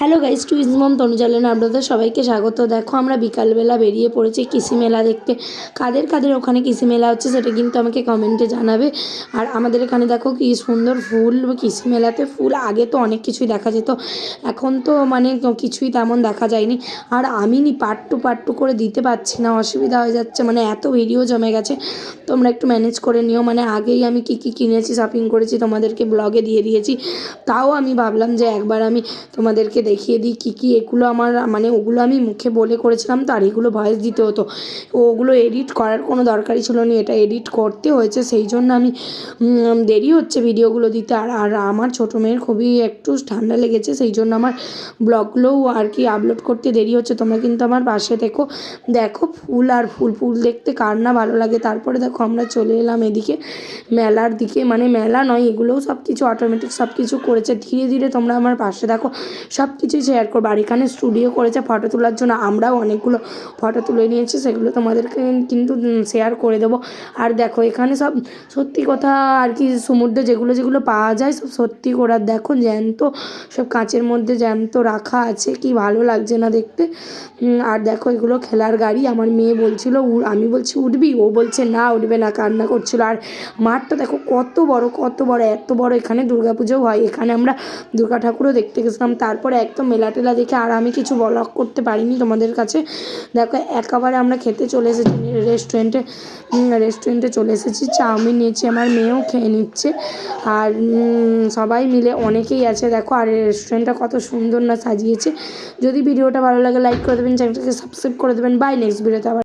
Hello guys, twins মম তনুজালেন আপনাদের সবাইকে স্বাগত। দেখো আমরা বিকালবেলা বেরিয়ে পড়েছি কৃষি মেলা দেখতে। কাদের কাদের ওখানে কৃষি মেলা হচ্ছে সেটা কিন্তু আমাকে কমেন্টে জানাবে। আর আমাদের এখানে দেখো কি সুন্দর ফুল, কৃষি মেলাতে ফুল আগে তো অনেক কিছুই দেখা যেত, এখন তো মানে কিছুই তেমন দেখা যায়নি। আর আমি পার্ট টু করে দিতে পারছি না, অসুবিধা হয়ে যাচ্ছে, মানে এত ভিডিও জমে গেছে। তোমরা একটু ম্যানেজ করে নিও, মানে আগেই আমি কী কী কিনেছি, শপিং করেছি তোমাদেরকে ব্লগে দিয়ে দিয়েছি। তাও আমি ভাবলাম যে একবার আমি তোমাদেরকে দেখিয়ে দিই কী কী। এগুলো আমার মানে ওগুলো আমি মুখে বলে করেছিলাম তো, আর এগুলো ভয়েস দিতে হতো, ওগুলো এডিট করার কোনো দরকারই ছিল না, এটা এডিট করতে হয়েছে, সেই জন্য আমি দেরি হচ্ছে ভিডিওগুলো দিতে। আর আর আমার ছোটো মেয়ের খুবই একটু ঠান্ডা লেগেছে, সেই জন্য আমার ব্লগগুলোও আর কি আপলোড করতে দেরি হচ্ছে। তোমরা কিন্তু আমার পাশে দেখো ফুল আর ফুল ফুল দেখতে কার না ভালো লাগে। তারপরে দেখো আমরা চলে এলাম এদিকে মেলার দিকে, মানে মেলা নয়, এগুলোও সব কিছু অটোমেটিক সব কিছু করেছে। ধীরে ধীরে তোমরা আমার পাশে দেখো, সব কিছুই শেয়ার করবো। আর এখানে স্টুডিও করেছে ফটো তোলার জন্য, আমরাও অনেকগুলো ফটো তুলে নিয়েছি, সেগুলো তোমাদেরকে কিন্তু শেয়ার করে দেবো। আর দেখো এখানে সব সত্যি কথা আর কি, সমুদ্রে যেগুলো যেগুলো পাওয়া যায় সব সত্যি করার, দেখো জ্যান্ত, সব কাঁচের মধ্যে জ্যান্ত রাখা আছে, কি ভালো লাগছে না দেখতে। আর দেখো এগুলো খেলার গাড়ি। আমার মেয়ে বলছিল, আমি বলছি উঠবি, ও বলছে না উঠবে না, কান্না করছিল। আর মাঠটা দেখো কত বড়, এত বড়। এখানে দুর্গাপুজোও হয়, এখানে আমরা দুর্গা ঠাকুরও দেখতে গেছিলাম। তারপরে একদম মেলা টেলা দেখে আর আমি কিছু ব্লগ করতে পারিনি তোমাদের কাছে। দেখো একেবারে আমরা খেতে চলে এসেছি রেস্টুরেন্টে চলে এসেছি, চাউমিন নিয়েছি, আমার মেয়েও খেয়ে নিচ্ছে। আর সবাই মিলে অনেকেই আছে দেখো। আর রেস্টুরেন্টটা কত সুন্দর না সাজিয়েছে। যদি ভিডিওটা ভালো লাগে লাইক করে দেবেন, চ্যানেলটাকে সাবস্ক্রাইব করে দেবেন। বাই, নেক্সট ভিডিওতে আবার